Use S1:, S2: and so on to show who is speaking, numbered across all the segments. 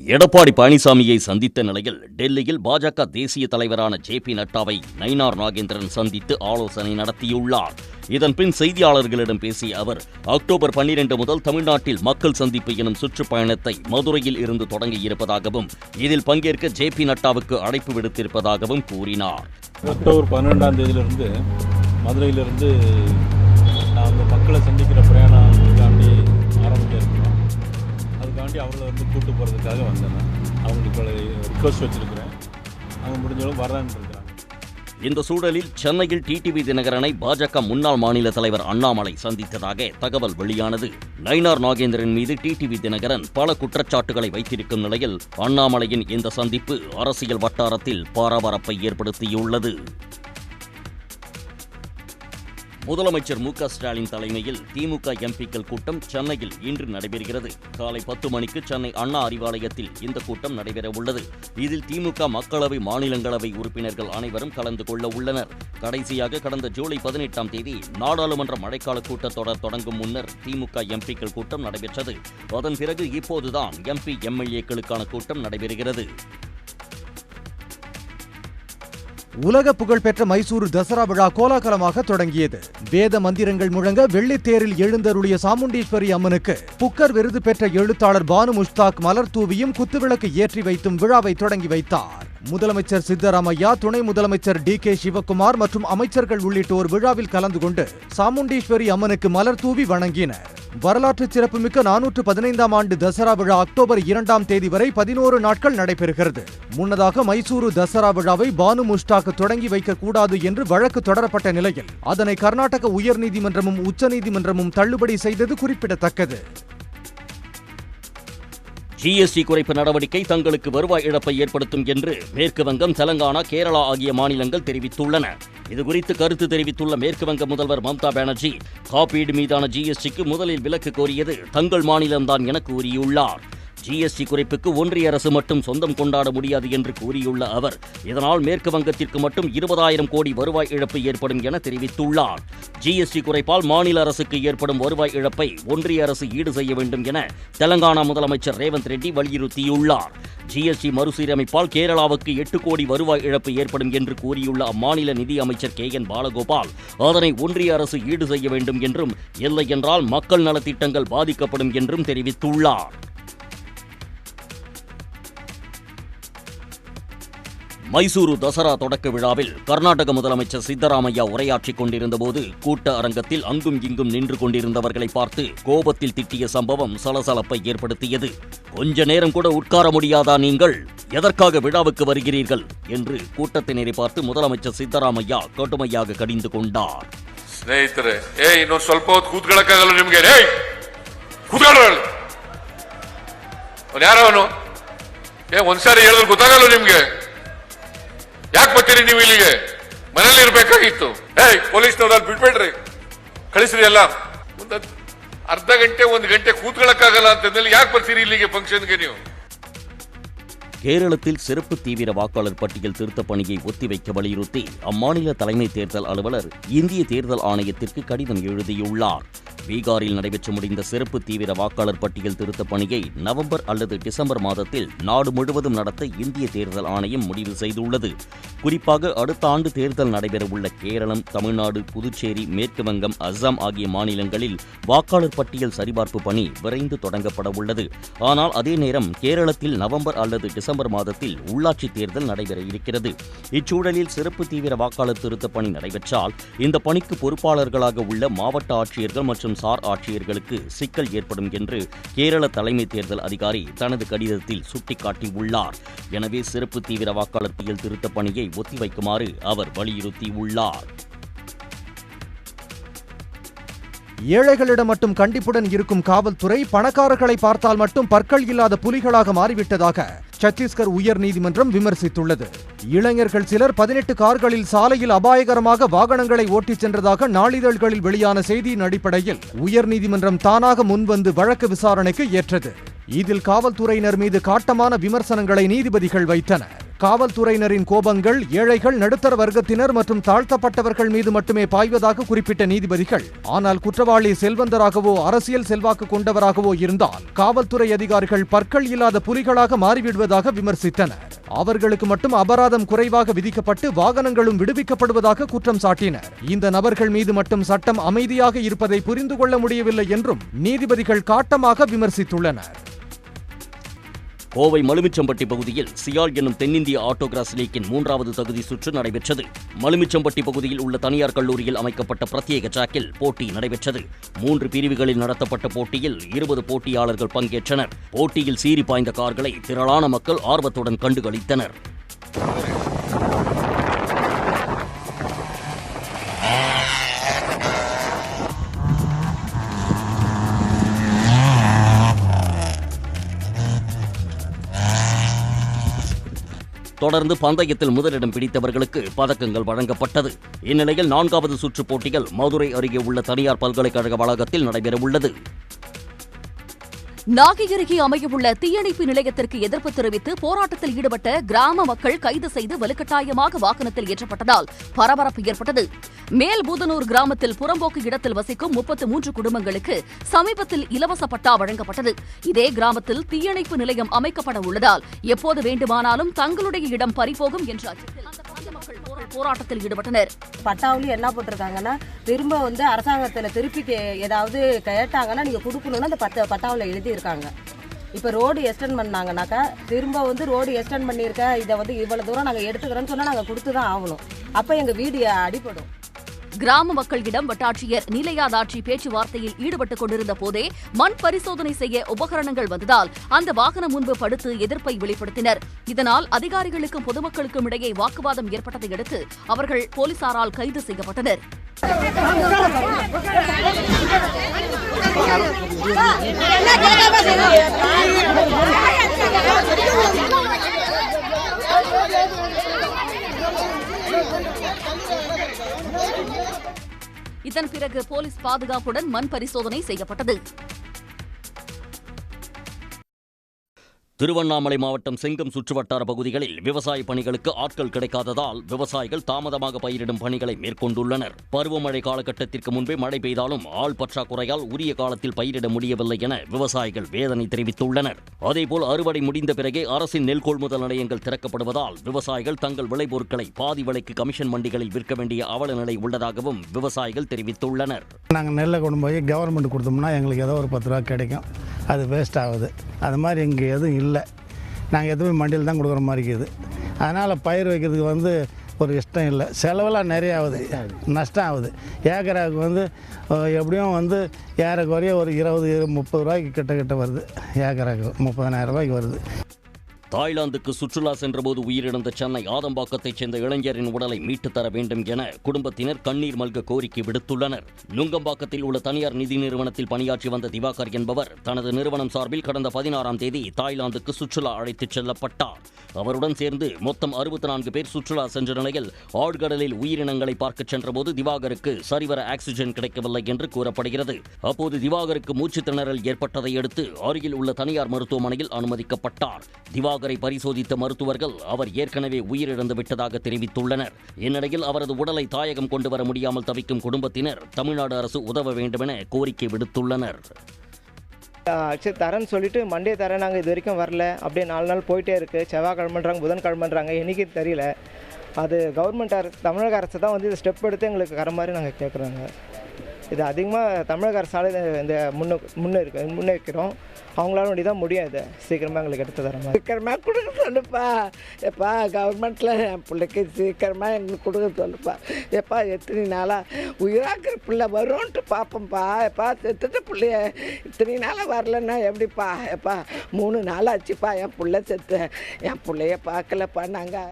S1: எடப்பாடி பழனிசாமியை சந்தித்த நிலையில் டெல்லியில் பாஜக தேசிய தலைவரான ஜே.பி. நட்டாவை நயினார் நாகேந்திரன் சந்தித்து ஆலோசனை நடத்தியுள்ளார். இதன்பின் செய்தியாளர்களிடம் பேசிய அவர், அக்டோபர் 12 முதல் தமிழ்நாட்டில் மக்கள் சந்திப்பு எனும் சுற்றுப்பயணத்தை மதுரையில் இருந்து தொடங்கியிருப்பதாகவும் இதில் பங்கேற்க ஜே.பி. நட்டாவுக்கு அழைப்பு விடுத்திருப்பதாகவும் கூறினார்.
S2: அக்டோபர் 12ஆம் தேதியிலிருந்து மதுரையிலிருந்து நாங்கள் மக்களை சந்திக்கிற பிரயாணம் ஆரம்பிக்க இருக்கிறோம். அதுக்காண்டி அவர்களை கூட்டு போகிறதுக்காக வந்தேன். அவங்களுக்கு ரிக்வஸ்ட் வச்சிருக்கிறேன். அவங்க முடிஞ்சாலும் வர்றான்னு இருக்கிறாங்க.
S1: இந்த சூழலில் சென்னையில் டிடிவி தினகரனை பாஜக முன்னாள் மாநில தலைவர் அண்ணாமலை சந்தித்ததாக தகவல் வெளியானது. நயினார் நாகேந்திரன் மீது டிடிவி தினகரன் பல குற்றச்சாட்டுகளை வைத்திருக்கும் நிலையில் அண்ணாமலையின் இந்த சந்திப்பு அரசியல் வட்டாரத்தில் பரபரப்பை ஏற்படுத்தியுள்ளது. முதலமைச்சர் மு.க. ஸ்டாலின் தலைமையில் திமுக எம்பிக்கள் கூட்டம் சென்னையில் இன்று நடைபெறுகிறது. காலை 10 மணிக்கு சென்னை அண்ணா அறிவாலயத்தில் இந்த கூட்டம் நடைபெறவுள்ளது. இதில் திமுக மக்களவை, மாநிலங்களவை உறுப்பினர்கள் அனைவரும் கலந்து கொள்ள உள்ளனர். கடைசியாக கடந்த ஜூலை 18ஆம் தேதி நாடாளுமன்ற மழைக்கால கூட்டத்தொடர் தொடங்கும் முன்னர் திமுக எம்பிக்கள் கூட்டம் நடைபெற்றது. அதன் பிறகு இப்போதுதான் எம்பி, எம்எல்ஏக்களுக்கான கூட்டம் நடைபெறுகிறது.
S3: உலக புகழ்பெற்ற மைசூரு தசரா விழா கோலாகலமாக தொடங்கியது. வேத மந்திரங்கள் முழங்க வெள்ளித்தேரில் எழுந்தருளிய சாமுண்டீஸ்வரி அம்மனுக்கு புக்கர் விருது பெற்ற எழுத்தாளர் பானு முஷ்தாக் மலர் தூவியும் குத்துவிளக்கு ஏற்றி வைத்தும் விழாவை தொடங்கி வைத்தார். முதலமைச்சர் சித்தராமையா, துணை முதலமைச்சர் டி.கே. சிவக்குமார் மற்றும் அமைச்சர்கள் உள்ளிட்டோர் விழாவில் கலந்து கொண்டு சாமுண்டீஸ்வரி அம்மனுக்கு மலர் தூவி வணங்கினர். வரலாற்று சிறப்புமிக்க 415ஆம் ஆண்டு தசரா விழா அக்டோபர் 2ஆம் தேதி வரை 11 நாட்கள் நடைபெறுகிறது. முன்னதாக மைசூரு தசரா விழாவை பானு முஷ்டாக் தொடங்கி வைக்கக்கூடாது என்று வழக்கு தொடரப்பட்ட நிலையில் அதனை கர்நாடக உயர்நீதிமன்றமும் உச்சநீதிமன்றமும் தள்ளுபடி செய்தது குறிப்பிடத்தக்கது.
S1: ஜிஎஸ்டி குறைப்பு நடவடிக்கை தங்களுக்கு வருவாய் இழப்பை ஏற்படுத்தும் என்று மேற்கு வங்கம், தெலங்கானா, கேரளா ஆகிய மாநிலங்கள் தெரிவித்துள்ளன. இதுகுறித்து கருத்து தெரிவித்துள்ள மேற்கு வங்க முதல்வர் மம்தா பானர்ஜி, காப்பீடு மீதான ஜிஎஸ்டிக்கு முதலில் விலக்கு கோரியது தங்கள் மாநிலம்தான் என கூறியுள்ளார். ஜிஎஸ்டி குறைப்புக்கு ஒன்றிய அரசு மட்டும் சொந்தம் கொண்டாட முடியாது என்று கூறியுள்ள அவர், இதனால் மேற்கு வங்கத்திற்கு மட்டும் 20,000 கோடி வருவாய் இழப்பு ஏற்படும் என தெரிவித்துள்ளார். ஜிஎஸ்டி குறைப்பால் மாநில அரசுக்கு ஏற்படும் வருவாய் இழப்பை ஒன்றிய அரசு ஈடு செய்ய வேண்டும் என தெலங்கானா முதலமைச்சர் ரேவந்த் ரெட்டி வலியுறுத்தியுள்ளார். ஜிஎஸ்டி மறுசீரமைப்பால் கேரளாவுக்கு 8 கோடி வருவாய் இழப்பு ஏற்படும் என்று கூறியுள்ள அம்மாநில நிதி அமைச்சர் கே.என். பாலகோபால், அதனை ஒன்றிய அரசு ஈடு செய்ய வேண்டும் என்றும், இல்லை என்றால் மக்கள் நலத்திட்டங்கள் பாதிக்கப்படும் என்றும் தெரிவித்துள்ளார். மைசூரு தசரா தொடக்க விழாவில் கர்நாடக முதலமைச்சர் சித்தராமையா உரையாற்றிக் கொண்டிருந்தபோது கூட்ட அரங்கத்தில் அங்கும் இங்கும் நின்று கொண்டிருந்தவர்களை பார்த்து கோபத்தில் திட்டிய சம்பவம் சலசலப்பை ஏற்படுத்தியது. கொஞ்ச நேரம் கூட உட்கார முடியாதா நீங்கள்? எதற்காக விழாவுக்கு வருகிறீர்கள் என்று கூட்டத்தினரை பார்த்து முதலமைச்சர் சித்தராமையா கடுமையாக கடிந்து கொண்டார்.
S4: ಸ್ನೇಹಿತರೆ, ಇನ್ನೊಂದು ಸ್ವಲ್ಪ ಹೊತ್ತು ಕೂತ್ಕೊಳ್ಳಕ್ಕಾಗಲ್ಲ ನಿಮ್ಗೆ? ಕೂತ್ಕೊಳ್ಳ ಯಾರವನು? ಒಂದ್ಸಾರಿ ಹೇಳಿದ್ರೆ ಗೊತ್ತಾಗಲ್ಲ ನಿಮ್ಗೆ? ಯಾಕೆ ಬರ್ತೀರಿ ನೀವು ಇಲ್ಲಿಗೆ? ಮನೇಲಿ ಇರ್ಬೇಕಾಗಿತ್ತು. ಪೊಲೀಸ್ನವ್ರು ಬಿಡ್ಬೇಡ್ರಿ, ಕಳಿಸ್ರಿ ಎಲ್ಲ. ಒಂದು ಅರ್ಧ ಗಂಟೆ 1 ಗಂಟೆ ಕೂತ್ಕೊಳ್ಳಕ್ಕಾಗಲ್ಲ ಅಂತಂದ್ರೆ ಯಾಕೆ ಬರ್ತೀರಿ ಇಲ್ಲಿಗೆ ಫಂಕ್ಷನ್ಗೆ ನೀವು?
S1: கேரளத்தில் சிறப்பு தீவிர வாக்காளர் பட்டியல் திருத்தப் பணியை ஒத்திவைக்க வலியுறுத்தி அம்மாநில தலைமை தேர்தல் அலுவலர் இந்திய தேர்தல் ஆணையத்திற்கு கடிதம் எழுதியுள்ளார். பீகாரில் நடைபெற்று முடிந்த சிறப்பு தீவிர வாக்காளர் பட்டியல் திருத்தப் பணியை நவம்பர் அல்லது டிசம்பர் மாதத்தில் நாடு முழுவதும் நடத்த இந்திய தேர்தல் ஆணையம் முடிவு செய்துள்ளது. குறிப்பாக அடுத்த ஆண்டு தேர்தல் நடைபெறவுள்ள கேரளம், தமிழ்நாடு, புதுச்சேரி, மேற்கு வங்கம், அஸ்ஸாம் ஆகிய மாநிலங்களில் வாக்காளர் பட்டியல் சரிபார்ப்பு பணி விரைந்து தொடங்கப்பட உள்ளது. ஆனால் அதே நேரம் கேரளத்தில் நவம்பர் அல்லது டிசம்பர் மாதத்தில் உள்ளாட்சி தேர்தல் நடைபெற இருக்கிறது. இச்சூழலில் சிறப்பு தீவிர வாக்காளர் திருத்தப் பணி நடைபெற்றால் இந்த பணிக்கு பொறுப்பாளர்களாக உள்ள மாவட்ட ஆட்சியர்கள் மற்றும் சார் ஆட்சியர்களுக்கு சிக்கல் ஏற்படும் என்று கேரள தலைமை தேர்தல் அதிகாரி தனது கடிதத்தில் சுட்டிக்காட்டியுள்ளார். எனவே சிறப்பு தீவிர வாக்காளர் பட்டியல் திருத்தப் பணியை ஒத்திவைக்குமாறு அவர் வலியுறுத்தியுள்ளார்.
S3: ஏழைகளிடம் மட்டும் கண்டிப்புடன் இருக்கும் காவல்துறை பணக்காரர்களை பார்த்தால் மட்டும் பற்கள் இல்லாத புலிகளாக மாறிவிட்டதாக சத்தீஸ்கர் உயர்நீதிமன்றம் விமர்சித்துள்ளது. இளைஞர்கள் சிலர் 18 கார்களில் சாலையில் அபாயகரமாக வாகனங்களை ஓட்டிச் சென்றதாக நாளிதழ்களில் வெளியான செய்தியின் அடிப்படையில் உயர்நீதிமன்றம் தானாக முன்வந்து வழக்கு விசாரணைக்கு ஏற்றது. இதில் காவல்துறையினர் மீது காட்டமான விமர்சனங்களை நீதிபதிகள் வைத்தனர். காவல்துறையினரின் கோபங்கள் ஏழைகள், நடுத்தர வர்க்கத்தினர் மற்றும் தாழ்த்தப்பட்டவர்கள் மீது மட்டுமே பாய்வதாக குறிப்பிட்ட நீதிபதிகள், ஆனால் குற்றவாளி செல்வந்தராகவோ அரசியல் செல்வாக்கு கொண்டவராகவோ இருந்தால் காவல்துறை அதிகாரிகள் பற்கள் இல்லாத புலிகளாக மாறிவிடுவதாக விமர்சித்தனர். அவர்களுக்கு மட்டும் அபராதம் குறைவாக விதிக்கப்பட்டு வாகனங்களும் விடுவிக்கப்படுவதாக குற்றம் சாட்டினர். இந்த நபர்கள் மீது மட்டும் சட்டம் அமைதியாக இருப்பதை புரிந்து கொள்ள முடியவில்லை என்றும் நீதிபதிகள் காட்டமாக விமர்சித்துள்ளனர்.
S1: கோவை மலுமிச்சம்பட்டி பகுதியில் சியால் எனும் தென்னிந்திய ஆட்டோகிராஸ் லீக்கின் 3வது தகுதி சுற்று நடைபெற்றது. மலுமிச்சம்பட்டி பகுதியில் உள்ள தனியார் கல்லூரியில் அமைக்கப்பட்ட பிரத்யேக டிராக்கில் போட்டி நடைபெற்றது. 3 பிரிவுகளில் நடத்தப்பட்ட போட்டியில் 20 போட்டியாளர்கள் பங்கேற்றனர். போட்டியில் சீறி பாய்ந்த கார்களை திரளான மக்கள் ஆர்வத்துடன் கண்டுகளித்தனர். தொடர்ந்து பந்தயத்தில் முதலிடம் பிடித்தவர்களுக்கு பதக்கங்கள் வழங்கப்பட்டது. இந்நிலையில் 4வது சுற்று போட்டிகள் மதுரை அருகே உள்ள தனியார் பல்கலைக்கழக வளாகத்தில் நடைபெறவுள்ளது.
S5: நாகை அருகே அமையவுள்ள தீயணைப்பு நிலையத்திற்கு எதிர்ப்பு தெரிவித்து போராட்டத்தில் ஈடுபட்ட கிராம மக்கள் கைது செய்து வலுக்கட்டாயமாக வாகனத்தில் ஏற்றப்பட்டதால் பரபரப்பு ஏற்பட்டது. மேல்பூதனூர் கிராமத்தில் புறம்போக்கு இடத்தில் வசிக்கும் 33 குடும்பங்களுக்கு சமீபத்தில் இலவச பட்டா வழங்கப்பட்டது. இதே கிராமத்தில் தீயணைப்பு நிலையம் அமைக்கப்பட உள்ளதால் எப்போது வேண்டுமானாலும் தங்களுடைய இடம் பறிபோகும் என்ற அச்சத்தில் அந்த கிராம மக்கள் போராட்டத்தில் ஈடுபட்டனர்.
S6: பட்டாவிலையும் என்ன போட்டிருக்காங்கன்னா, திரும்ப அரசாங்கத்தில் திருப்பி ஏதாவது கேட்டாங்கன்னா நீங்க கொடுக்கணும்னு அந்த பட்டாவில் எழுதி இருக்காங்க. இப்போ ரோடு எக்ஸ்டெண்ட் பண்ணாங்கன்னாக்கா திரும்ப ரோடு எக்ஸ்டெண்ட் பண்ணியிருக்க இதை இவ்வளவு தூரம் நாங்கள் எடுத்துக்கிறோன்னு சொன்னால் நாங்கள் கொடுத்து தான் ஆகணும். அப்போ எங்கள் வீடு அடிபடும்.
S5: கிராம மக்களிடம் வட்டாட்சியர் நீலையாதாட்சி பேச்சுவார்த்தையில் ஈடுபட்டுக் கொண்டிருந்த போதே மண் பரிசோதனை செய்ய உபகரணங்கள் வந்ததால் அந்த வாகனம் முன்பு படுத்து எதிர்ப்பை வெளிப்படுத்தினர். இதனால் அதிகாரிகளுக்கும் பொதுமக்களுக்கும் இடையே வாக்குவாதம் ஏற்பட்டதை அடுத்து அவர்கள் போலீசாரால் கைது செய்யப்பட்டனர். இதன் பிறகு போலீஸ் பாதுகாப்புடன் மண் பரிசோதனை செய்யப்பட்டது.
S1: திருவண்ணாமலை மாவட்டம் செங்கம் சுற்றுவட்டார பகுதிகளில் விவசாய பணிகளுக்கு ஆட்கள் கிடைக்காததால் விவசாயிகள் தாமதமாக பயிரிடும் பணிகளை மேற்கொண்டுள்ளனர். பருவமழை காலகட்டத்திற்கு முன்பே மழை பெய்தாலும் ஆள் பற்றாக்குறையால் உரிய காலத்தில் பயிரிட முடியவில்லை என விவசாயிகள் வேதனை தெரிவித்துள்ளனர். அதேபோல் அறுவடை முடிந்த பிறகே அரசின் நெல் கொள்முதல் நிலையங்கள் திறக்கப்படுவதால் விவசாயிகள் தங்கள் விளைபொருட்களை பாதி விலைக்கு கமிஷன் மண்டிகளில் விற்க வேண்டிய அவல நிலை உள்ளதாகவும் விவசாயிகள் தெரிவித்துள்ளனர்.
S7: நாங்கள் நெல்லை கொண்டு போய் கவர்மெண்ட் கொடுத்தோம்னா எங்களுக்கு ஏதோ ஒரு 10 ரூபா கிடைக்கும். அது வேஸ்ட் ஆகுது. அது மாதிரி இங்கே எதுவும் இல்லை. நாங்கள் எதுவுமே மண்டியில் தான் கொடுக்குற மாதிரி இருக்குது. அதனால் பயிர் வைக்கிறதுக்கு ஒரு இஷ்டம் இல்லை. செலவெல்லாம் நிறைய ஆகுது, நஷ்டம் ஆகுது. ஏக்கராவுக்கு எப்படியும் ஏறக்குறைய ஒரு 20-30 ரூபாய்க்கு கிட்ட வருது. ஏக்கராவுக்கு 30,000 ரூபாய்க்கு வருது.
S1: தாய்லாந்துக்கு சுற்றுலா சென்றபோது உயிரிழந்த சென்னை ஆதம்பாக்கத்தைச் சேர்ந்த இளைஞரின் உடலை மீட்டுத் தர வேண்டும் என குடும்பத்தினர் கண்ணீர் மல்க கோரிக்கை விடுத்துள்ளனர். நுங்கம்பாக்கத்தில் உள்ள தனியார் நிதி நிறுவனத்தில் பணியாற்றி வந்த திவாகர் என்பவர் தனது நிறுவனம் சார்பில் கடந்த 16ஆம் தேதி தாய்லாந்துக்கு சுற்றுலா அழைத்துச் செல்லப்பட்டார். அவருடன் சேர்ந்து மொத்தம் 64 பேர் சுற்றுலா சென்ற நிலையில் ஆழ்கடலில் உயிரினங்களை பார்க்கச் சென்றபோது திவாகருக்கு சரிவர ஆக்சிஜன் கிடைக்கவில்லை என்று கூறப்படுகிறது. அப்போது திவாகருக்கு மூச்சுத் திணறல் ஏற்பட்டதை அடுத்து அருகில் உள்ள தனியார் மருத்துவமனையில் அனுமதிக்கப்பட்டார். திவாகரை பரிசோதித்த மருத்துவர்கள் அவர் ஏற்கனவே உயிரிழந்து விட்டதாக தெரிவித்துள்ளனர். இந்நிலையில் அவரது உடலை தாயகம் கொண்டு வர முடியாமல் தவிக்கும் குடும்பத்தினர் தமிழ்நாடு அரசு உதவ வேண்டுமென கோரிக்கை விடுத்துள்ளனர்.
S8: சரி தரேன்னு சொல்லிட்டு மண்டே தரேன், நாங்கள் இது வரைக்கும் வரல. அப்படியே 4 நாள் போயிட்டே இருக்குது. செவ்வாய்க்கிழமைன்றாங்க, புதன்கிழமைன்றாங்க, என்றைக்கு தெரியல. அது கவர்மெண்ட் தமிழக அரசு தான் இது ஸ்டெப் எடுத்து எங்களுக்கு வர மாதிரி நாங்கள் கேட்குறோங்க. இது அதிகமாக தமிழக அரசால் இந்த முன்னேற்கிறோம். அவங்களால வேண்டி தான் முடியும். இதை சீக்கிரமாக எங்களுக்கு எடுத்து தர மாதிரி
S9: சீக்கிரமாக கொடுக்க சொல்லுப்பா. எப்பா கவர்மெண்ட்டில் என் பிள்ளைக்கு சீக்கிரமாக எங்களுக்கு கொடுக்க சொல்லுப்பா. எப்பா எத்தனை நாளாக உயிராக்கிற பிள்ளை வரும்ன்ட்டு பார்ப்போம்ப்பா. எப்பா செத்துட்டு பிள்ளைய இத்தனை நாளாக வரலன்னா எப்படிப்பா? எப்பா 3 நாள் ஆச்சுப்பா என் பிள்ளை செத்து. என் பிள்ளைய பார்க்கலப்பா. நாங்கள்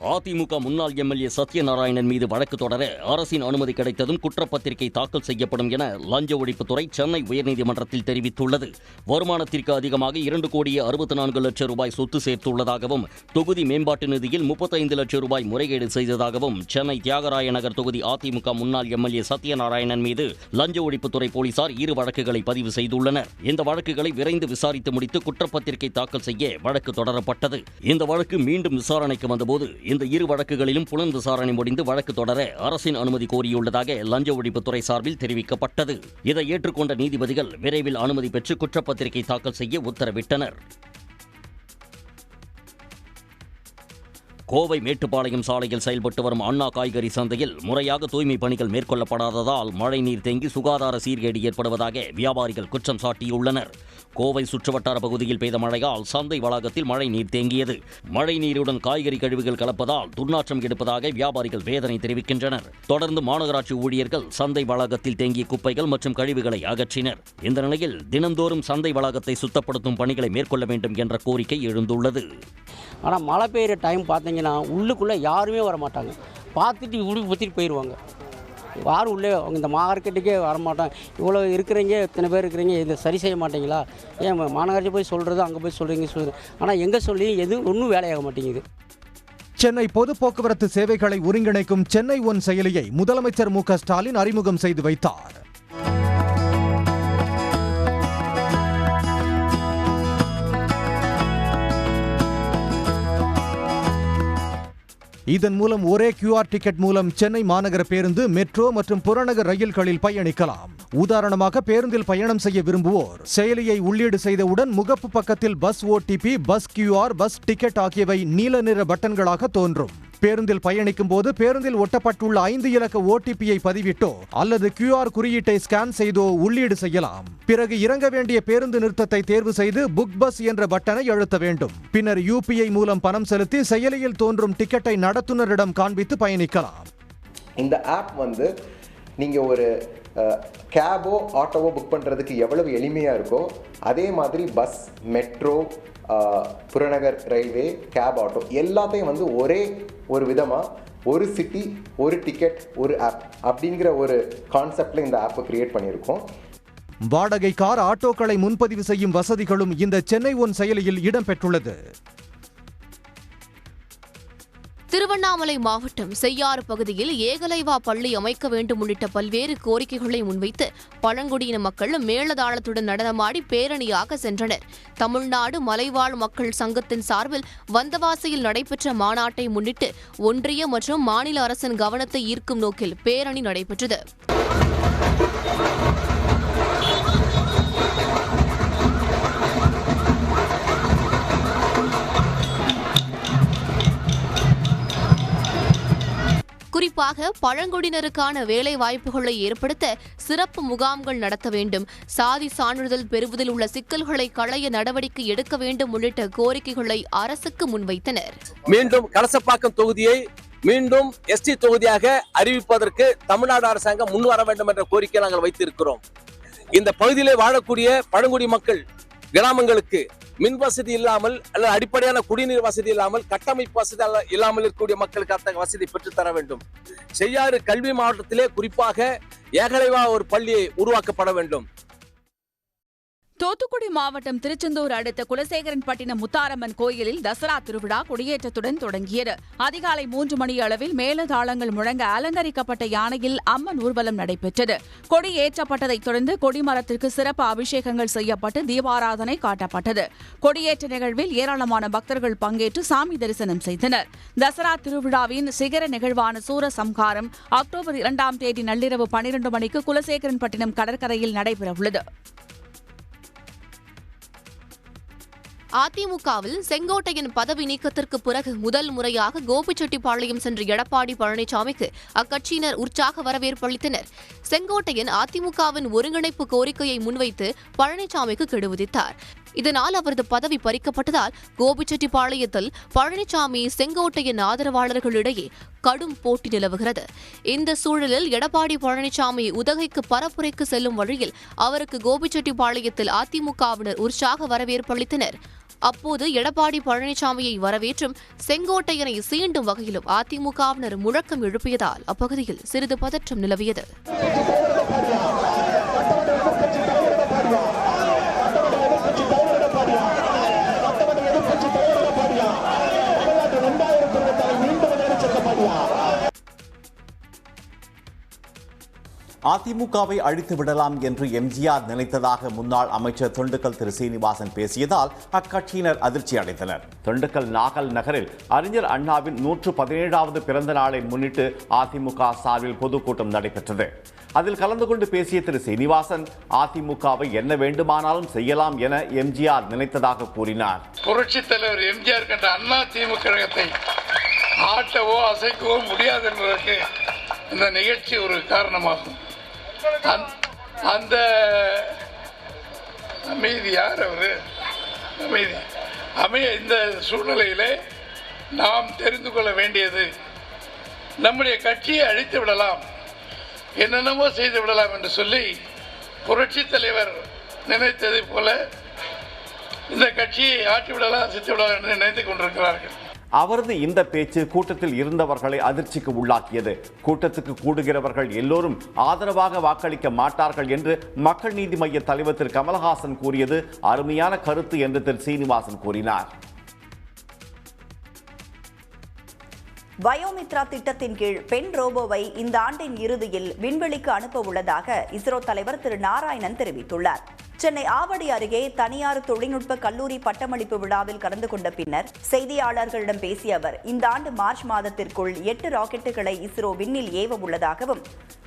S1: அதிமுக முன்னாள் எம்எல்ஏ சத்யநாராயணன் மீது வழக்கு தொடர அரசின் அனுமதி கிடைத்ததும் குற்றப்பத்திரிகை தாக்கல் செய்யப்படும் என லஞ்ச ஒழிப்புத்துறை சென்னை உயர்நீதிமன்றத்தில் தெரிவித்துள்ளது. வருமானத்திற்கு அதிகமாக 2,64 லட்சம் ரூபாய் சொத்து சேர்த்துள்ளதாகவும் தொகுதி மேம்பாட்டு நிதியில் 35 லட்சம் ரூபாய் முறைகேடு செய்ததாகவும் சென்னை தியாகராய நகர் தொகுதி அதிமுக முன்னாள் எம்எல்ஏ சத்யநாராயணன் மீது லஞ்ச ஒழிப்புத்துறை போலீசார் 2 வழக்குகளை பதிவு செய்துள்ளனர். இந்த வழக்குகளை விரைந்து விசாரித்து முடித்து குற்றப்பத்திரிகை தாக்கல் செய்ய வழக்கு தொடரப்பட்டது. இந்த வழக்கு மீண்டும் விசாரணைக்கு வந்தபோது இந்த 2 வழக்குகளிலும் புலன் விசாரணை முடிந்து வழக்கு தொடர அரசின் அனுமதி கோரியுள்ளதாக லஞ்ச ஒழிப்புத்துறை சார்பில் தெரிவிக்கப்பட்டது. இதை ஏற்றுக்கொண்ட நீதிபதிகள் விரைவில் அனுமதி பெற்று குற்றப்பத்திரிகை தாக்கல் செய்ய உத்தரவிட்டனர். கோவை மேட்டுப்பாளையம் சாலையில் செயல்பட்டு வரும் அண்ணா காய்கறி சந்தையில் முறையாக தூய்மை பணிகள் மேற்கொள்ளப்படாததால் மழைநீர் தேங்கி சுகாதார சீர்கேடு ஏற்படுவதாக வியாபாரிகள் குற்றம் சாட்டியுள்ளனர். கோவை சுற்றுவட்டார பகுதியில் பெய்த மழையால் சந்தை வளாகத்தில் மழை நீர் தேங்கியது. மழை நீருடன் காய்கறி கழிவுகள் கலப்பதால் துர்நாற்றம் எடுப்பதாக வியாபாரிகள் வேதனை தெரிவிக்கின்றனர். தொடர்ந்து மாநகராட்சி ஊழியர்கள் சந்தை வளாகத்தில் தேங்கிய குப்பைகள் மற்றும் கழிவுகளை அகற்றினர். இந்த நிலையில் தினந்தோறும் சந்தை வளாகத்தை சுத்தப்படுத்தும் பணிகளை மேற்கொள்ள வேண்டும் என்ற கோரிக்கை எழுந்துள்ளது.
S10: ஆனால் மழை பெய்கிற டைம் பார்த்தீங்கன்னா உள்ளுக்குள்ளே யாருமே வர மாட்டாங்க. பார்த்துட்டு உடுப்பு பற்றிட்டு போயிடுவாங்க. யாரும் உள்ளே இந்த மார்க்கெட்டுக்கே வரமாட்டாங்க. இவ்வளோ இருக்கிறீங்க, இத்தனை பேர் இருக்கிறீங்க, இதை சரி செய்ய மாட்டீங்களா? ஏன் மாநகராட்சி போய் சொல்கிறது, அங்கே போய் சொல்கிறீங்க ஆனால் எங்கே சொல்லி எதுவும் ஒன்றும் வேலையாக மாட்டேங்குது.
S3: சென்னை பொது போக்குவரத்து சேவைகளை ஒருங்கிணைக்கும் சென்னை ஒன் செயலியை முதலமைச்சர் மு க ஸ்டாலின் அறிமுகம் செய்து வைத்தார். இதன் மூலம் ஒரே QR டிக்கெட் மூலம் சென்னை மாநகர பேருந்து, மெட்ரோ மற்றும் புறநகர் ரயில்களில் பயணிக்கலாம். உதாரணமாக பேருந்தில் பயணம் செய்ய விரும்புவோர் செயலியை உள்ளீடு செய்தவுடன் முகப்பு பக்கத்தில் bus OTP, bus QR, bus ticket ஆகியவை நீல நிற பட்டன்களாக தோன்றும். பேருந்தில் பயணிக்கும் போது பேருந்தில் ஒட்டப்பட்டுள்ள 5 இலக்க OTPயை பதிவிட்டோ அல்லது QR குறியீட்டை ஸ்கேன் செய்தோ உள்ளீடு செய்யலாம். பிறகு இறங்க வேண்டிய பேருந்து நிறுத்தத்தை தேர்வு செய்து புக் பஸ் என்ற பட்டனை அழுத்த வேண்டும். பின்னர் UPI மூலம் பணம் செலுத்தி செயலியில் தோன்றும் டிக்கெட்டை நடத்துனரிடம் காண்பித்து பயணிக்கலாம்.
S11: இந்த ஆப் வந்து நீங்கள் ஒரு கேபோ ஆட்டோவோ புக் பண்ணுறதுக்கு எவ்வளவு எளிமையாக இருக்கோ அதே மாதிரி பஸ், மெட்ரோ, புறநகர் ரயில்வே, கேப், ஆட்டோ எல்லாத்தையும் வந்து ஒரே ஒரு விதமாக ஒரு சிட்டி, ஒரு டிக்கெட், ஒரு ஆப் அப்படிங்கிற ஒரு கான்செப்டில் இந்த ஆப்பை கிரியேட் பண்ணியிருக்கோம்.
S3: வாடகை கார், ஆட்டோக்களை முன்பதிவு செய்யும் வசதிகளும் இந்த சென்னை ஒன் செயலியில் இடம்பெற்றுள்ளது.
S12: திருவண்ணாமலை மாவட்டம் செய்யாறு பகுதியில் ஏகலைவா பள்ளி அமைக்க வேண்டும் உள்ளிட்ட பல்வேறு கோரிக்கைகளை முன்வைத்து பழங்குடியின மக்கள் மேளதாளத்துடன் நடனமாடி பேரணியாக சென்றனர். தமிழ்நாடு மலைவாழ் மக்கள் சங்கத்தின் சார்பில் வந்தவாசியில் நடைபெற்ற மாநாட்டை முன்னிட்டு ஒன்றிய மற்றும் மாநில அரசின் கவனத்தை ஈர்க்கும் நோக்கில் பேரணி நடைபெற்றது. குறிப்பாக பழங்குடியினருக்கான வேலை வாய்ப்புகளை ஏற்படுத்த சிறப்பு முகாம்கள் நடத்த வேண்டும், சாதி சான்றிதழ் பெறுவதில் உள்ள சிக்கல்களை களைய நடவடிக்கை எடுக்க வேண்டும் உள்ளிட்ட கோரிக்கைகளை அரசுக்கு முன்வைத்தனர்.
S13: மீண்டும் கலசப்பாக்கம் தொகுதியை மீண்டும் ST தொகுதியாக அறிவிப்பதற்கு தமிழ்நாடு அரசாங்கம் முன் வர வேண்டும் என்ற கோரிக்கை நாங்கள் வைத்திருக்கிறோம். இந்த பகுதியிலே வாழக்கூடிய பழங்குடி மக்கள் கிராமங்களுக்கு மின் வசதி இல்லாமல் அல்லது அடிப்படையான குடிநீர் வசதி இல்லாமல், கட்டமைப்பு வசதி இல்லாமல் இருக்கக்கூடிய மக்களுக்கு அத்தகைய வசதி பெற்றுத்தர வேண்டும். செய்யாறு கல்வி மாவட்டத்திலே குறிப்பாக ஏகலைவா ஒரு பள்ளி உருவாக்கப்பட வேண்டும்.
S14: தூத்துக்குடி மாவட்டம் திருச்செந்தூர் அடுத்த குலசேகரன்பட்டினம் முத்தாரம்மன் கோயிலில் தசரா திருவிழா கொடியேற்றத்துடன் தொடங்கியது. அதிகாலை 3 மணி அளவில் மேளதாளங்கள் முழங்க அலங்கரிக்கப்பட்ட யானையில் அம்மன் ஊர்வலம் நடைபெற்றது. கொடி ஏற்றப்பட்டதைத் தொடர்ந்து கொடிமரத்திற்கு சிறப்பு அபிஷேகங்கள் செய்யப்பட்டு தீபாராதனை காட்டப்பட்டது. கொடியேற்ற நிகழ்வில் ஏராளமான பக்தர்கள் பங்கேற்று சாமி தரிசனம் செய்தனர். தசரா திருவிழாவின் சிகர நிகழ்வான சூரசம்ஹாரம் அக்டோபர் 2ஆம் தேதி நள்ளிரவு 12 மணிக்கு குலசேகரன்பட்டினம் கடற்கரையில் நடைபெறவுள்ளது.
S12: அதிமுகவில் செங்கோட்டையன் பதவி நீக்கத்திற்கு பிறகு முதல் முறையாக கோபிச்செட்டிப்பாளையம் சென்ற எடப்பாடி பழனிசாமிக்கு அக்கட்சியினர் உற்சாக வரவேற்பு அளித்தனர். செங்கோட்டையன் அதிமுகவின் ஒருங்கிணைப்பு கோரிக்கையை முன்வைத்து பழனிசாமிக்கு கெடு விதித்தார். இதனால் அவரது பதவி பறிக்கப்பட்டதால் கோபிச்செட்டிப்பாளையத்தில் பழனிசாமி செங்கோட்டையன் ஆதரவாளர்களிடையே கடும் போட்டி நிலவுகிறது. இந்த சூழலில் எடப்பாடி பழனிசாமி உதகைக்கு பரப்புரைக்கு செல்லும் வழியில் அவருக்கு கோபிச்செட்டிப்பாளையத்தில் அதிமுகவினர் உற்சாக வரவேற்பு அளித்தனர். அப்போது எடப்பாடி பழனிசாமியை வரவேற்றும் செங்கோட்டையனை சீண்டும் வகையிலும் அதிமுகவினர் முழக்கம் எழுப்பியதால் அப்பகுதியில் சிறிது பதற்றம் நிலவியது.
S15: அதிமுகவை அழித்து விடலாம் என்று எம்ஜிஆர் நினைத்ததாக முன்னாள் அமைச்சர் திண்டுக்கல் திரு சீனிவாசன் பேசியதால் அக்கட்சியினர் அதிர்ச்சி அடைந்தனர். திண்டுக்கல் நாகல் நகரில் அறிஞர் அண்ணாவின் 117வது பிறந்த நாளை முன்னிட்டு அதிமுக சார்பில் பொதுக்கூட்டம் நடைபெற்றது. அதில் கலந்து கொண்டு பேசிய திரு சீனிவாசன் அதிமுகவை என்ன வேண்டுமானாலும் செய்யலாம் என எம்ஜிஆர் நினைத்ததாக கூறினார்.
S16: புரட்சித் தலைவர் எம்ஜிஆர் கண்ட அண்ணா திமுக கழகத்தை ஆட்டவோ அசைக்கவோ முடியாது என்பதற்கு இந்த நிகழ்ச்சி ஒரு காரணமாகும். அந்த அமைதி யார் அவரு அமைதி இந்த சூழ்நிலையிலே நாம் தெரிந்து கொள்ள வேண்டியது, நம்முடைய கட்சியை அழித்து விடலாம், என்னென்னமோ செய்து விடலாம் என்று சொல்லி புரட்சி தலைவர் நினைத்ததை போல இந்த கட்சியை ஆட்டி விடலாம், அசைத்து விடலாம் என்று நினைத்துக் கொண்டிருக்கிறார்கள்.
S15: அவரது இந்த பேச்சு கூட்டத்தில் இருந்தவர்களை அதிர்ச்சிக்கு உள்ளாக்கியது. கூட்டத்துக்கு கூடுகிறவர்கள் எல்லோரும் ஆதரவாக வாக்களிக்க மாட்டார்கள் என்று மக்கள் நீதி மய்ய தலைவர் திரு கமலஹாசன் கூறியது அருமையான கருத்து என்று திரு சீனிவாசன் கூறினார்.
S17: வயோமித்ரா திட்டத்தின் கீழ் பெண் ரோபோவை இந்த ஆண்டின் இறுதியில் விண்வெளிக்கு அனுப்ப உள்ளதாக இஸ்ரோ தலைவர் திரு நாராயணன் தெரிவித்துள்ளார். சென்னை ஆவடி அருகே தனியார் தொழில்நுட்ப கல்லூரி பட்டமளிப்பு விழாவில் கலந்து கொண்ட பின்னர் செய்தியாளர்களிடம் பேசிய அவர் இந்த ஆண்டு மார்ச் மாதத்திற்குள் 8 ராக்கெட்டுகளை இஸ்ரோ விண்ணில் ஏவ உள்ளதாகவும்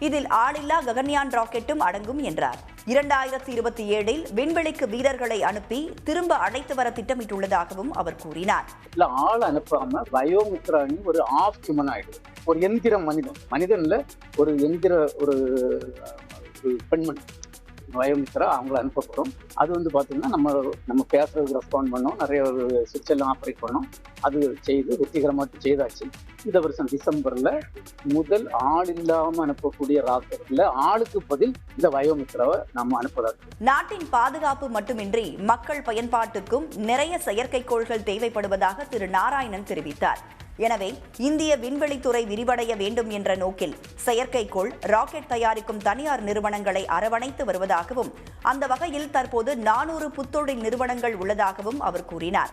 S17: இதில் ஆளில்லா ககன்யான் ராக்கெட்டும் அடங்கும் என்றார். 2027இல் விண்வெளிக்கு வீரர்களை அனுப்பி திரும்ப அழைத்து வர திட்டமிட்டுள்ளதாகவும் அவர் கூறினார்.
S18: ஆள் அனுப்பாம வயோமித்ராணி ஒரு ஆஃப் ஹியூமனாய்டு, ஒரு எந்திர மனிதன்ல ஒரு எந்திர ஒரு பெண்மணி வயோமித்ரா அவங்கள அனுப்பப்படும். அது வந்து பார்த்தீங்கன்னா நம்ம பேசுறதுக்கு ரெஸ்பாண்ட் பண்ணோம், நிறைய ஒரு சுவிட்ச் எல்லாம் ஆப்ரேட் பண்ணோம். அது செய்து வெற்றிகரமாக செய்தாச்சு. இந்த வருஷம் டிசம்பர்ல முதல் ஆள் இல்லாமல் அனுப்பக்கூடிய ராக்கெட்ல ஆளுக்கு பதில் இந்த வயோமித்ராவை நம்ம அனுப்புறாரு.
S17: நாட்டின் பாதுகாப்பு மட்டுமின்றி மக்கள் பயன்பாட்டுக்கும் நிறைய செயற்கைக்கோள்கள் தேவைப்படுவதாக திரு நாராயணன் தெரிவித்தார். எனவே இந்திய விண்வெளித்துறை விரிவடைய வேண்டும் என்ற நோக்கில் செயற்கைக்கோள், ராக்கெட் தயாரிக்கும் தனியார் நிறுவனங்களை அரவணைத்து வருவதாகவும் அந்த வகையில் தற்போது 400 புத்தொழில் நிறுவனங்கள் உள்ளதாகவும் அவர் கூறினார்.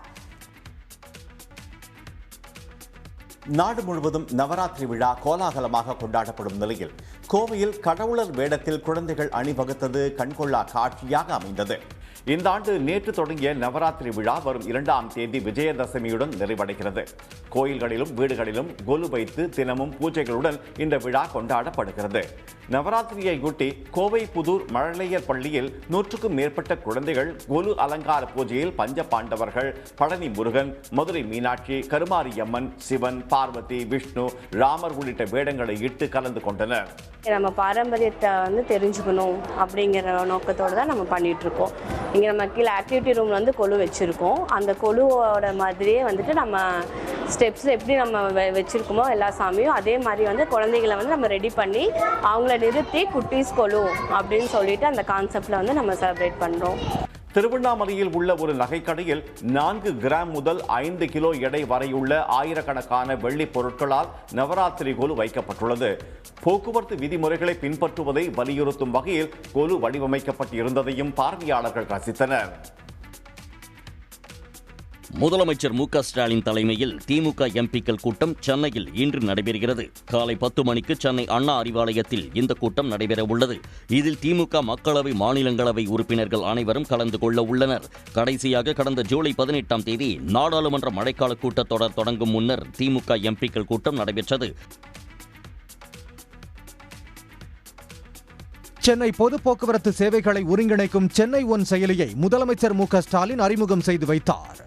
S15: நாடு முழுவதும் நவராத்திரி விழா கோலாகலமாக கொண்டாடப்படும் நிலையில் கோவையில் கடவுளர் வேடத்தில் குழந்தைகள் அணிவகுத்தது கண்கொள்ளா காட்சியாக அமைந்தது. இந்த ஆண்டு நேற்று தொடங்கிய நவராத்திரி விழா வரும் 2ஆம் தேதி விஜயதசமியுடன் நிறைவடைகிறது. கோயில்களிலும் வீடுகளிலும் கொலு வைத்து தினமும் பூஜைகளுடன் இந்த விழா கொண்டாடப்படுகிறது. நவராத்திரியையொட்டி கோவை புதூர் மழலையர் பள்ளியில் 100க்கும் மேற்பட்ட குழந்தைகள் கொலு அலங்கார பூஜையில் பஞ்ச பாண்டவர்கள், பழனி முருகன், மதுரை மீனாட்சி, கருமாரியம்மன், சிவன், பார்வதி, விஷ்ணு, ராமர் உள்ளிட்ட வேடங்களை இட்டு கலந்து கொண்டனர்.
S19: நம்ம பாரம்பரியத்தை தெரிஞ்சுக்கணும் அப்படிங்கிற நோக்கத்தோடு தான் நம்ம பண்ணிட்டு இருக்கோம். இங்கே நம்ம கீழே ஆக்டிவிட்டி ரூமில் கொலு வச்சுருக்கோம். அந்த கொலுவோட மாதிரியே நம்ம ஸ்டெப்ஸ் எப்படி நம்ம வச்சுருக்கோமோ எல்லா சாமியும் அதே மாதிரி குழந்தைகளை நம்ம ரெடி பண்ணி அவங்கள நிறுத்தி குட்டீஸ் கொலு அப்படின்னு சொல்லிட்டு அந்த கான்செப்டில் நம்ம செலிப்ரேட் பண்ணுறோம்.
S15: திருவண்ணாமலையில் உள்ள ஒரு நகைக்கடையில் 4 கிராம் முதல் 5 கிலோ எடை வரையுள்ள ஆயிரக்கணக்கான வெள்ளி பொருட்களால் நவராத்திரி கொலு வைக்கப்பட்டுள்ளது. போக்குவரத்து விதிமுறைகளை பின்பற்றுவதை வலியுறுத்தும் வகையில் கொலு வடிவமைக்கப்பட்டிருந்ததையும் பார்வையாளர்கள் ரசித்தனர்.
S1: முதலமைச்சர் மு.க.ஸ்டாலின் தலைமையில் திமுக எம்பிக்கள் கூட்டம் சென்னையில் இன்று நடைபெறுகிறது. காலை 10 மணிக்கு சென்னை அண்ணா அறிவாலயத்தில் இந்த கூட்டம் நடைபெற உள்ளது. இதில் திமுக மக்களவை, மாநிலங்களவை உறுப்பினர்கள் அனைவரும் கலந்து கொள்ள உள்ளனர். கடைசியாக கடந்த ஜூலை 18ஆம் தேதி நாடாளுமன்ற மழைக்கால கூட்டத்தொடர் தொடங்கும் முன்னர் திமுக எம்பிக்கள் கூட்டம் நடைபெற்றது.
S3: சென்னை பொது போக்குவரத்து சேவைகளை ஒருங்கிணைக்கும் சென்னை ஒன் செயலியை முதலமைச்சர் மு.க.ஸ்டாலின் அறிமுகம் செய்து வைத்தார்.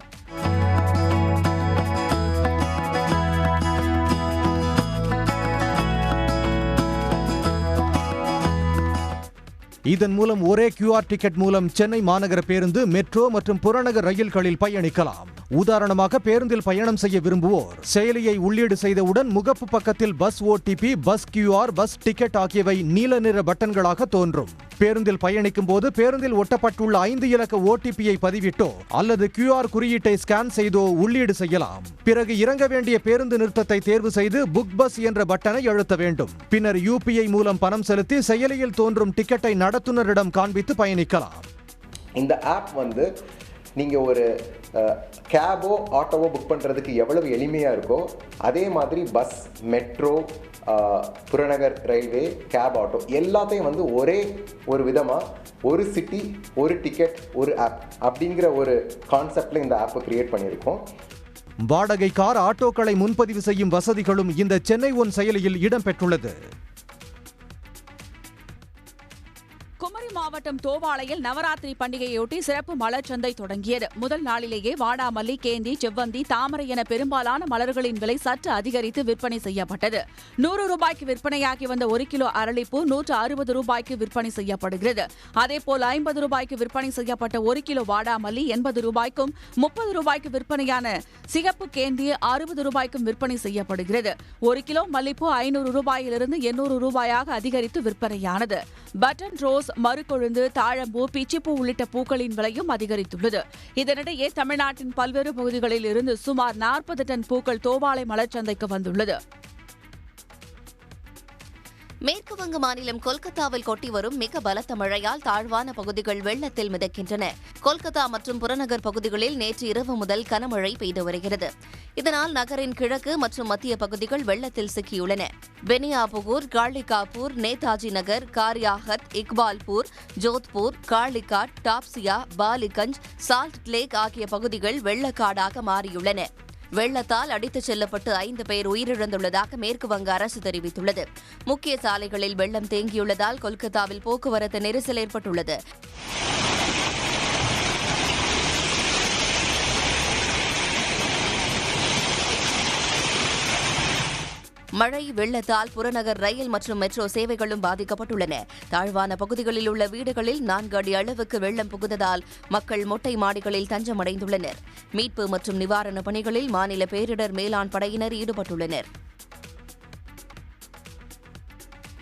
S3: இதன் மூலம் ஒரே QR டிக்கெட் மூலம் சென்னை மாநகர பேருந்து, மெட்ரோ மற்றும் புறநகர் ரயில்களில் பயணிக்கலாம். உதாரணமாக பேருந்தில் பயணம் செய்ய விரும்புவோர் செயலியை உள்ளீடு செய்தவுடன் முகப்பு பக்கத்தில் bus OTP, bus QR, bus ticket ஆகியவை நீல நிற பட்டன்களாக தோன்றும். பேருந்தில் பயணிக்கும் போது பேருந்தில் ஒட்டப்பட்டுள்ள 5 இலக்க ஓடிபியை பதிவிட்டோ அல்லது QR குறியீட்டை ஸ்கேன் செய்தோ உள்ளீடு செய்யலாம். பிறகு இறங்க வேண்டிய பேருந்து நிறுத்தத்தை தேர்வு செய்து புக் பஸ் என்ற பட்டனை அழுத்த வேண்டும். பின்னர் UPI மூலம் பணம் செலுத்தி செயலியில் தோன்றும் டிக்கெட்டை நடத்துனரிடம் காண்பித்து பயணிக்கலாம்.
S11: இந்த ஆப் வந்து நீங்கள் ஒரு கேபோ ஆட்டோவோ புக் பண்ணுறதுக்கு எவ்வளவு எளிமையாக இருக்கோ அதே மாதிரி பஸ், மெட்ரோ, புறநகர் ரயில்வே, கேப், ஆட்டோ எல்லாத்தையும் வந்து ஒரே ஒரு விதமாக ஒரு சிட்டி ஒரு டிக்கெட் ஒரு ஆப் அப்படிங்கிற ஒரு கான்செப்டில் இந்த ஆப்பை கிரியேட் பண்ணியிருக்கோம்.
S3: வாடகை கார், ஆட்டோக்களை முன்பதிவு செய்யும் வசதிகளும் இந்த சென்னை ஒன் செயலியில் இடம்பெற்றுள்ளது.
S14: குமரி மாவட்டம் தோவாளையில் நவராத்திரி பண்டிகையொட்டி சிறப்பு மலர் சந்தை தொடங்கியது. முதல் நாளிலேயே வாடாமல்லி, கேந்தி, செவ்வந்தி, தாமரை என பெரும்பாலான மலர்களின் விலை சற்று அதிகரித்து விற்பனை செய்யப்பட்டது. 100 ரூபாய்க்கு விற்பனையாகி வந்த 1 கிலோ அரளிப்பூ 160 ரூபாய்க்கு விற்பனை செய்யப்படுகிறது. அதேபோல் 50 ரூபாய்க்கு விற்பனை செய்யப்பட்ட 1 கிலோ வாடாமல்லி 80 ரூபாய்க்கும், 30 ரூபாய்க்கு விற்பனையான சிகப்பு கேந்தி 60 ரூபாய்க்கும் விற்பனை செய்யப்படுகிறது. 1 கிலோ மல்லிப்பூ 500 ரூபாயிலிருந்து 800 ரூபாயாக அதிகரித்து விற்பனையானது. பட்டன் ரோஸ், மறுகொழுந்து, தாழம்பூ, பிச்சிப்பூ உள்ளிட்ட பூக்களின் விலையும் அதிகரித்துள்ளது. இதனிடையே தமிழ்நாட்டின் பல்வேறு பகுதிகளில் இருந்து சுமார் 40 டன் பூக்கள் தோவாளை மலர்ச்சந்தைக்கு வந்துள்ளது.
S12: மேற்கு வங்க மாநிலம் கொல்கத்தாவில் கொட்டி வரும் மிக பலத்த மழையால் தாழ்வான பகுதிகள் வெள்ளத்தில் மிதக்கின்றன. கொல்கத்தா மற்றும் புறநகர் பகுதிகளில் நேற்று இரவு முதல் கனமழை பெய்து வருகிறது. இதனால் நகரின் கிழக்கு மற்றும் மத்திய பகுதிகள் வெள்ளத்தில் சிக்கியுள்ளன. பெனியாபுகூர், காளிகாப்பூர், நேதாஜி நகர், காரியாகத், இக்பால்பூர், ஜோத்பூர், காளிகாட், டாப்சியா, பாலிகஞ்ச், சால்ட் லேக் ஆகிய பகுதிகள் வெள்ளக்காடாக மாறியுள்ளன. வெள்ளத்தால் அடித்துச் செல்லப்பட்டு 5 பேர் உயிரிழந்துள்ளதாக மேற்கு வங்க அரசு தெரிவித்துள்ளது. முக்கிய சாலைகளில் வெள்ளம் தேங்கியுள்ளதால் கொல்கத்தாவில் போக்குவரத்து நெரிசல் ஏற்பட்டுள்ளது. மழை வெள்ளத்தால் புறநகர் ரயில் மற்றும் மெட்ரோ சேவைகளும் பாதிக்கப்பட்டுள்ளன. தாழ்வான பகுதிகளில் உள்ள வீடுகளில் 4 அடி அளவுக்கு வெள்ளம் புகுந்ததால் மக்கள் மொட்டை மாடிகளில் தஞ்சமடைந்துள்ளனர். மீட்பு மற்றும் நிவாரணப் பணிகளில் மாநில பேரிடர் மேலாண் படையினர் ஈடுபட்டுள்ளனர்.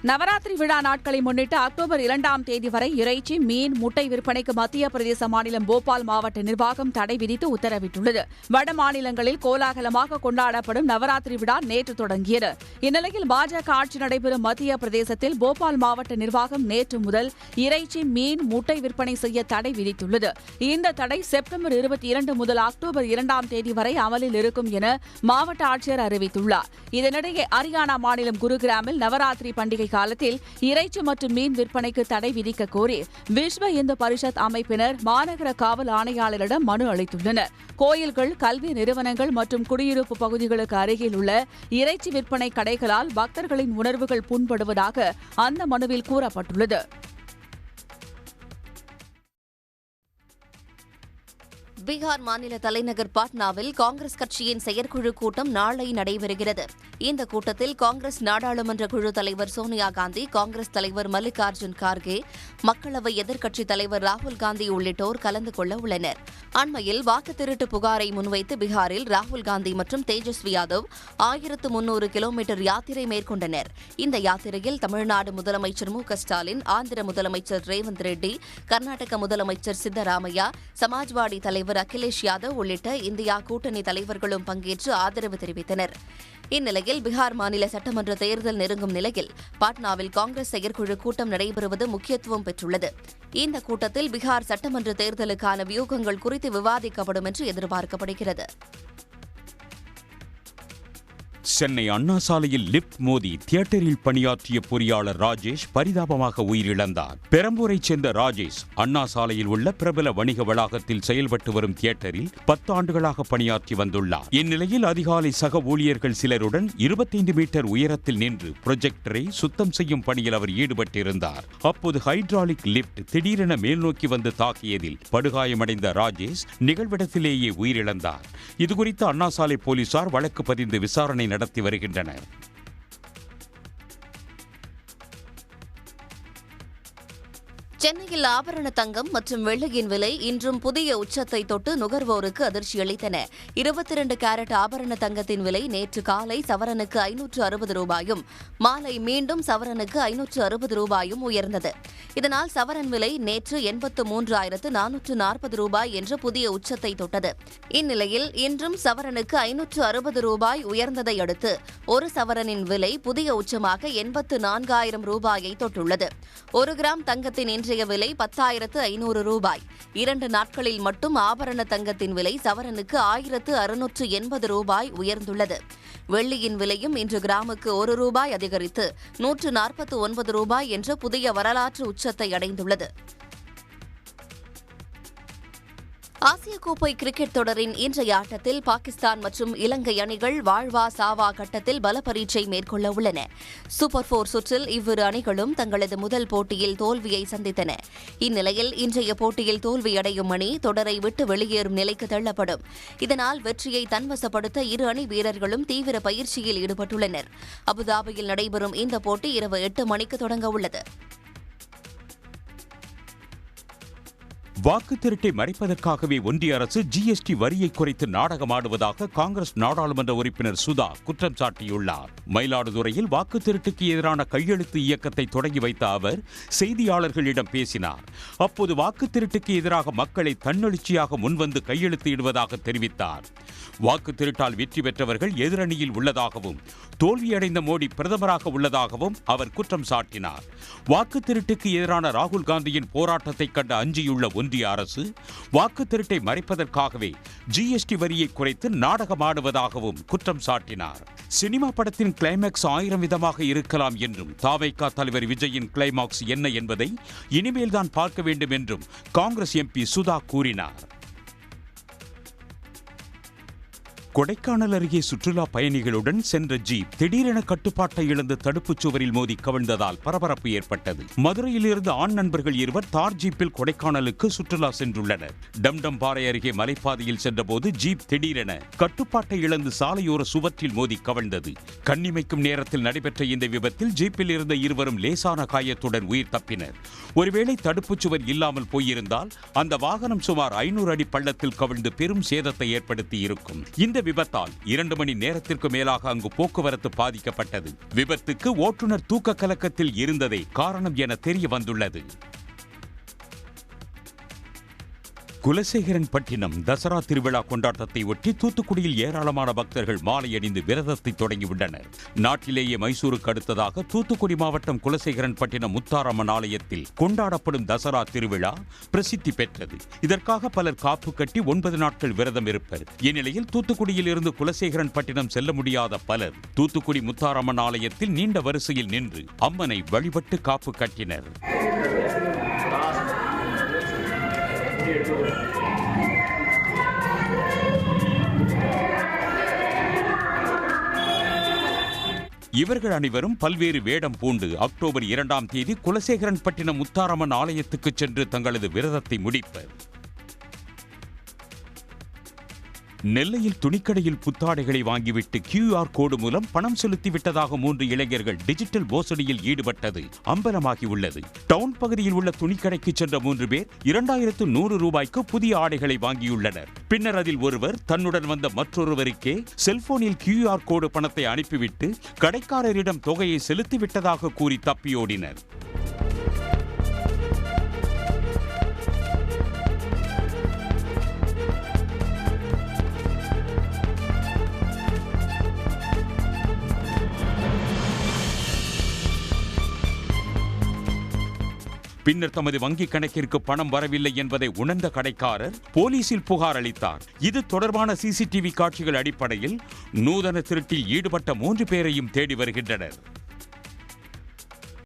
S14: நவராத்திரி விழா நாட்களை முன்னிட்டு அக்டோபர் 2ஆம் தேதி வரை இறைச்சி, மீன், முட்டை விற்பனைக்கு மத்திய பிரதேச மாநிலம் போபால் மாவட்ட நிர்வாகம் தடை விதித்து உத்தரவிட்டுள்ளது. வட மாநிலங்களில் கோலாகலமாக கொண்டாடப்படும் நவராத்திரி விழா நேற்று தொடங்கியது. இந்நிலையில் பாஜக ஆட்சி நடைபெறும் மத்திய பிரதேசத்தில் போபால் மாவட்ட நிர்வாகம் நேற்று முதல் இறைச்சி, மீன், முட்டை விற்பனை செய்ய தடை விதித்துள்ளது. இந்த தடை செப்டம்பர் 22 முதல் அக்டோபர் 2ஆம் தேதி வரை அமலில் இருக்கும் என மாவட்ட ஆட்சியர் அறிவித்துள்ளார். இதனிடையே ஹரியானா மாநிலம் குருகிராமில் நவராத்திரி பண்டிகை காலத்தில் இறைச்சி மற்றும் மீன் விற்பனைக்கு தடை விதிக்க கோரி விஸ்வ இந்து பரிஷத் அமைப்பினர் மாநகர காவல் ஆணையாளரிடம் மனு அளித்துள்ளனர். கோயில்கள், கல்வி நிறுவனங்கள் மற்றும் குடியிருப்பு பகுதிகளுக்கு அருகில் உள்ள இறைச்சி விற்பனை கடைகளால் பக்தர்களின் உணர்வுகள் புண்படுவதாக அந்த மனுவில் கூறப்பட்டுள்ளது.
S12: பீகார் மாநில தலைநகர் பாட்னாவில் காங்கிரஸ் கட்சியின் செயற்குழு கூட்டம் நாளை நடைபெறுகிறது. இந்த கூட்டத்தில் காங்கிரஸ் நாடாளுமன்ற குழு தலைவர் சோனியா காந்தி, காங்கிரஸ் தலைவர் மல்லிகார்ஜுன் கார்கே, மக்களவை எதிர்க்கட்சித் தலைவர் ராகுல் காந்தி உள்ளிட்டோர் கலந்து கொள்ள உள்ளனர். அண்மையில் வாக்கு திருட்டு புகாரை முன்வைத்து பீகாரில் ராகுல் காந்தி மற்றும் தேஜஸ்வி யாதவ் 1300 கிலோமீட்டர் யாத்திரை மேற்கொண்டனர். இந்த யாத்திரையில் தமிழ்நாடு முதலமைச்சர் மு க ஸ்டாலின், ஆந்திர முதலமைச்சர் ரேவந்த் ரெட்டி, கர்நாடக முதலமைச்சர் சித்தராமையா, சமாஜ்வாடி தலைவர் அகிலேஷ் யாதவ் உள்ளிட்ட இந்தியா கூட்டணி தலைவர்களும் பங்கேற்று ஆதரவு தெரிவித்தனர். இந்நிலையில் பீகார் மாநில சட்டமன்ற தேர்தல் நெருங்கும் நிலையில் பாட்னாவில் காங்கிரஸ் செயற்குழு கூட்டம் நடைபெறுவது முக்கியத்துவம் பெற்றுள்ளது. இந்த கூட்டத்தில் பீகார் சட்டமன்ற தேர்தலுக்கான வியூகங்கள் குறித்து விவாதிக்கப்படும் என்று எதிர்பார்க்கப்படுகிறது.
S20: சென்னை அண்ணா சாலையில் லிப்ட் மோதி தியேட்டரில் பணியாற்றிய பொறியாளர் ராஜேஷ் பரிதாபமாக உயிரிழந்தார். பெரம்பூரைச் சேர்ந்த ராஜேஷ் அண்ணா சாலையில் உள்ள பிரபல வணிக வளாகத்தில் செயல்பட்டு வரும் தியேட்டரில் 10 ஆண்டுகளாக பணியாற்றி வந்துள்ளார். இந்நிலையில் அதிகாலை சக ஊழியர்கள் சிலருடன் 25 மீட்டர் உயரத்தில் நின்று புரொஜெக்டரை சுத்தம் செய்யும் பணியில் அவர் ஈடுபட்டிருந்தார். அப்போது ஹைட்ராலிக் லிப்ட் திடீரென மேல்நோக்கி வந்து தாக்கியதில் படுகாயமடைந்த ராஜேஷ் நிகழ்விடத்திலேயே உயிரிழந்தார். இதுகுறித்து அண்ணா சாலை போலீசார் வழக்கு பதிந்து விசாரணை நடத்தி வருகின்றனர்.
S12: சென்னையில் ஆபரண தங்கம் மற்றும் வெள்ளியின் விலை இன்றும் புதிய உச்சத்தை தொட்டு நுகர்வோருக்கு அதிர்ச்சி அளித்தன. 22 கேரட் ஆபரண தங்கத்தின் விலை நேற்று காலை சவரனுக்கு 560 ரூபாயும் மாலை மீண்டும் சவரனுக்கு 560 ரூபாயும் உயர்ந்தது. இதனால் சவரன் விலை நேற்று 83,440 ரூபாய் என்ற புதிய உச்சத்தை தொட்டது. இந்நிலையில் இன்றும் சவரனுக்கு 560 ரூபாய் உயர்ந்ததை அடுத்து ஒரு சவரனின் விலை புதிய உச்சமாக 84,000 ரூபாயை தொட்டுள்ளது. 1 கிராம் தங்கத்தின் இன்றைய விலை 10,500 ரூபாய். 2 நாட்களில் மட்டும் ஆபரண தங்கத்தின் விலை சவரனுக்கு 1,680 ரூபாய் உயர்ந்துள்ளது. வெள்ளியின் விலையும் இன்று கிராமுக்கு 1 ரூபாய் அதிகரித்து 149 ரூபாய் என்ற புதிய வரலாற்று உச்சத்தை அடைந்துள்ளது. ஆசிய கோப்பை கிரிக்கெட் தொடரின் இன்றைய ஆட்டத்தில் பாகிஸ்தான் மற்றும் இலங்கை அணிகள் வாழ்வா சாவா கட்டத்தில் பல பரீட்சை மேற்கொள்ள உள்ளன. சூப்பர் 4 சுற்றில் இவ்விரு அணிகளும் தங்களது முதல் போட்டியில் தோல்வியை சந்தித்தன. இந்நிலையில் இன்றைய போட்டியில் தோல்வியடையும் அணி தொடரை விட்டு வெளியேறும் நிலைக்கு தள்ளப்படும். இதனால் வெற்றியை தன்வசப்படுத்த இரு அணி வீரர்களும் தீவிர பயிற்சியில் ஈடுபட்டுள்ளனர். அபுதாபியில் நடைபெறும் இந்த போட்டி இரவு 8 மணிக்கு தொடங்க உள்ளது.
S20: வாக்கு திருட்டை மறைப்பதற்காகவே ஒன்றிய அரசு ஜிஎஸ்டி வரியை குறைத்து நாடகமாடுவதாக காங்கிரஸ் நாடாளுமன்ற உறுப்பினர் சுதா குற்றம் சாட்டியுள்ளார். மயிலாடுதுறையில் வாக்கு திருட்டுக்கு எதிரான கையெழுத்து இயக்கத்தை தொடங்கி வைத்த அவர் செய்தியாளர்களிடம் பேசினார். அப்போது வாக்கு திருட்டுக்கு எதிராக மக்களை தன்னெழுச்சியாக முன்வந்து கையெழுத்து இடுவதாக தெரிவித்தார். வாக்கு திருட்டால் வெற்றி பெற்றவர்கள் எதிரணியில் உள்ளதாகவும் தோல்வியடைந்த மோடி பிரதமராக உள்ளதாகவும் அவர் குற்றம் சாட்டினார். வாக்கு திருட்டுக்கு எதிரான ராகுல் காந்தியின் போராட்டத்தை கண்டு அஞ்சியுள்ள ஒன்றிய அரசு வாக்கு திருட்டை மறைப்பதற்காகவே ஜிஎஸ்டி வரியை குறைத்து நாடகமாடுவதாகவும் குற்றம் சாட்டினார். சினிமா படத்தின் கிளைமாக்ஸ் 1000 விதமாக இருக்கலாம் என்றும் தாவைக்கா தலைவர் விஜயின் கிளைமாக்ஸ் என்ன என்பதை இனிமேல்தான் பார்க்க வேண்டும் என்றும் காங்கிரஸ் எம்பி சுதா கூறினார். கொடைக்கானல் அருகே சுற்றுலா பயணிகளுடன் சென்ற ஜீப் திடீரென கட்டுப்பாட்டை இழந்து தடுப்புச் சுவரில் மோதி கவிழ்ந்ததால் பரபரப்பு ஏற்பட்டது. மதுரையிலிருந்து ஆண் நண்பர்கள் இருவர் தார் ஜீப்பில் கொடைக்கானலுக்கு சுற்றுலா சென்றுள்ளனர். டம்டம்பாறை அருகே மலைப்பாதையில் சென்றபோது ஜீப் திடீரென கட்டுப்பாட்டை இழந்து சாலையோர சுவற்றில் மோதி கவிழ்ந்தது. கண்ணிமைக்கும் நேரத்தில் நடைபெற்ற இந்த விபத்தில் ஜீப்பில் இருந்த இருவரும் லேசான காயத்துடன் உயிர் தப்பினர். ஒருவேளை தடுப்புச் சுவர் இல்லாமல் போயிருந்தால் அந்த வாகனம் சுமார் 500 அடி பள்ளத்தில் கவிழ்ந்து பெரும் சேதத்தை ஏற்படுத்தி இருக்கும். இந்த விபத்தால் 2 மணி நேரத்திற்கு மேலாக அங்கு போக்குவரத்து பாதிக்கப்பட்டது. விபத்துக்கு ஓட்டுநர் தூக்க கலக்கத்தில் இருந்ததே காரணம் என தெரிய வந்துள்ளது. குலசேகரன்பட்டினம் தசரா திருவிழா கொண்டாட்டத்தை ஒட்டி தூத்துக்குடியில் ஏராளமான பக்தர்கள் மாலை அணிந்து விரதத்தை தொடங்கியுள்ளனர். நாட்டிலேயே மைசூருக்கு அடுத்ததாக தூத்துக்குடி மாவட்டம் குலசேகரன்பட்டினம் முத்தாரம்மன் ஆலயத்தில் கொண்டாடப்படும் தசரா திருவிழா பிரசித்தி பெற்றது. இதற்காக பலர் காப்பு கட்டி 9 நாட்கள் விரதம் இருப்பர். இந்நிலையில் தூத்துக்குடியில் இருந்து குலசேகரன்பட்டினம் செல்ல முடியாத பலர் தூத்துக்குடி முத்தாரம்மன் ஆலயத்தில் நீண்ட வரிசையில் நின்று அம்மனை வழிபட்டு காப்பு கட்டினர். இவர்கள் அனைவரும் பல்வேறு வேடம் பூண்டு அக்டோபர் 2ஆம் தேதி குலசேகரன்பட்டினம் முத்தாரம்மன் ஆலயத்துக்கு சென்று தங்களது விரதத்தை முடிப்பர். நெல்லையில் துணிக்கடையில் புத்தாடைகளை வாங்கிவிட்டு QR கோடு மூலம் பணம் செலுத்திவிட்டதாக 3 இளைஞர்கள் டிஜிட்டல் மோசடியில் ஈடுபட்டது அம்பலமாகியுள்ளது. டவுன் பகுதியில் உள்ள துணிக்கடைக்கு சென்ற 3 பேர் 2100 ரூபாய்க்கு புதிய ஆடைகளை வாங்கியுள்ளனர். பின்னர் அதில் ஒருவர் தன்னுடன் வந்த மற்றொருவருக்கே செல்போனில் QR கோடு பணத்தை அனுப்பிவிட்டு கடைக்காரரிடம் தொகையை செலுத்திவிட்டதாக கூறி தப்பியோடினர். பின்னர் தமது வங்கிக் கணக்கிற்கு பணம் வரவில்லை என்பதை உணர்ந்த கடைக்காரர் போலீசில் புகார் அளித்தார். இது தொடர்பான CCTV காட்சிகள் அடிப்படையில் நூதன திருட்டில் ஈடுபட்ட 3 பேரையும் தேடி வருகின்றனர்.